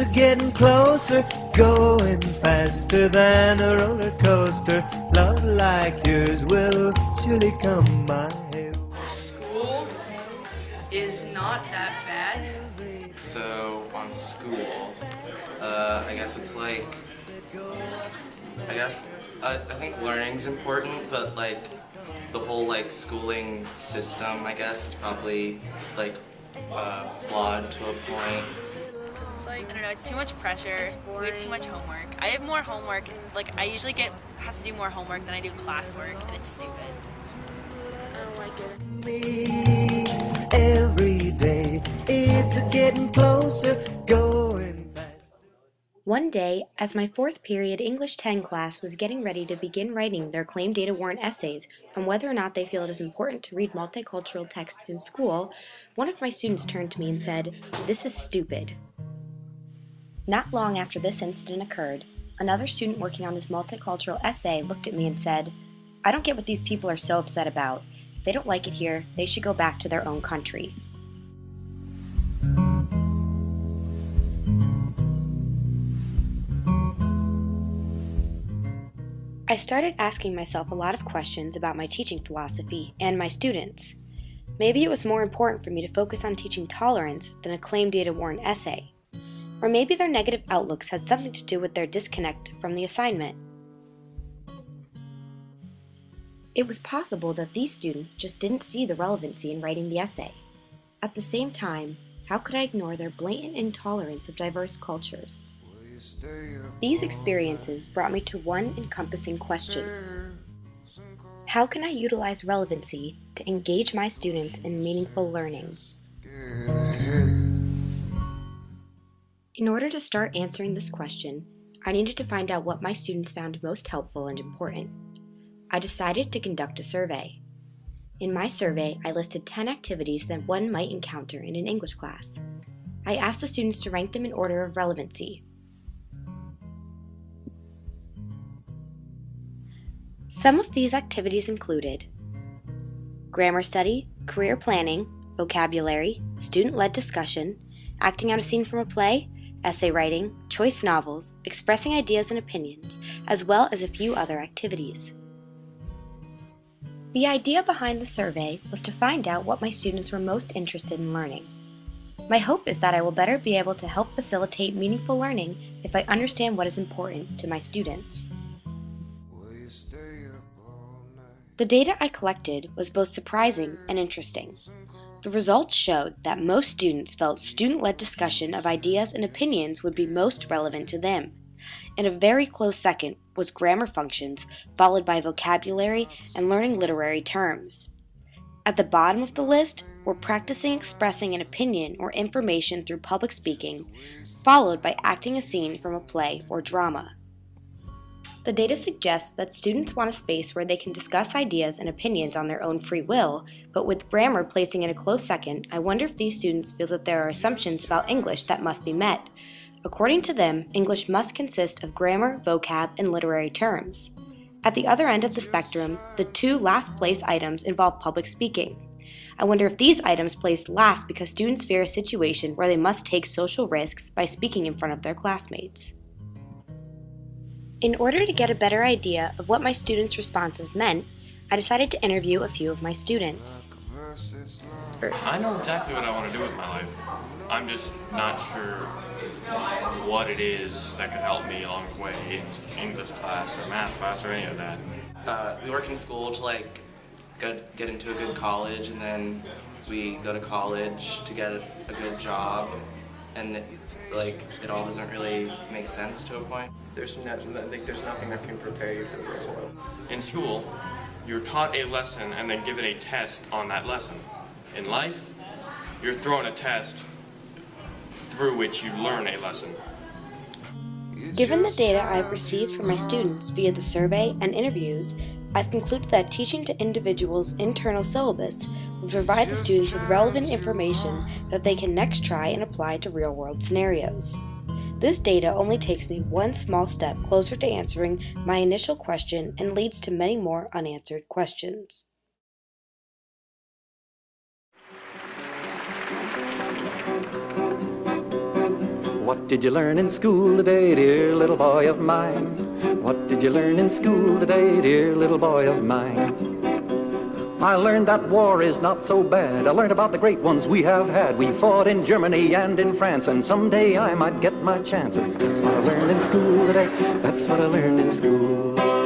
it's getting closer, going faster than a roller coaster. Love like yours will surely come my way. School is not that bad. So on school, I guess it's like, I think learning's important, but like the whole like schooling system, I guess, is probably like flawed to a point. It's like, I don't know, it's too much pressure. It's boring. We have too much homework. I have more homework. Like, I usually have to do more homework than I do classwork, and it's stupid. I don't like it. Me every day, it's getting closer, going faster. One day, as my fourth period English 10 class was getting ready to begin writing their claim data warrant essays on whether or not they feel it is important to read multicultural texts in school, one of my students turned to me and said, "This is stupid." Not long after this incident occurred, another student working on his multicultural essay looked at me and said, "I don't get what these people are so upset about. If they don't like it here, they should go back to their own country." I started asking myself a lot of questions about my teaching philosophy and my students. Maybe it was more important for me to focus on teaching tolerance than a claim data warrant essay. Or maybe their negative outlooks had something to do with their disconnect from the assignment. It was possible that these students just didn't see the relevancy in writing the essay. At the same time, how could I ignore their blatant intolerance of diverse cultures? These experiences brought me to one encompassing question. How can I utilize relevancy to engage my students in meaningful learning? In order to start answering this question, I needed to find out what my students found most helpful and important. I decided to conduct a survey. In my survey, I listed 10 activities that one might encounter in an English class. I asked the students to rank them in order of relevancy. Some of these activities included grammar study, career planning, vocabulary, student-led discussion, acting out a scene from a play, essay writing, choice novels, expressing ideas and opinions, as well as a few other activities. The idea behind the survey was to find out what my students were most interested in learning. My hope is that I will better be able to help facilitate meaningful learning if I understand what is important to my students. The data I collected was both surprising and interesting. The results showed that most students felt student-led discussion of ideas and opinions would be most relevant to them. And a very close second was grammar functions, followed by vocabulary and learning literary terms. At the bottom of the list were practicing expressing an opinion or information through public speaking, followed by acting a scene from a play or drama. The data suggests that students want a space where they can discuss ideas and opinions on their own free will, but with grammar placing in a close second, I wonder if these students feel that there are assumptions about English that must be met. According to them, English must consist of grammar, vocab, and literary terms. At the other end of the spectrum, the two last place items involve public speaking. I wonder if these items placed last because students fear a situation where they must take social risks by speaking in front of their classmates. In order to get a better idea of what my students' responses meant, I decided to interview a few of my students. I know exactly what I want to do with my life. I'm just not sure what it is that could help me along the way in English class or math class or any of that. We work in school to like get into a good college, and then we go to college to get a good job, and it all doesn't really make sense to a point. There's nothing that can prepare you for the real world. In school, you're taught a lesson and then given a test on that lesson. In life, you're thrown a test through which you learn a lesson. Given the data I've received from my students via the survey and interviews, I've concluded that teaching to individuals' internal syllabus will provide the students with relevant information that they can next try and apply to real-world scenarios. This data only takes me one small step closer to answering my initial question and leads to many more unanswered questions. What did you learn in school today, dear little boy of mine? What did you learn in school today, dear little boy of mine? I learned that war is not so bad. I learned about the great ones we have had. We fought in Germany and in France, and someday I might get my chance. That's what I learned in school today. That's what I learned in school.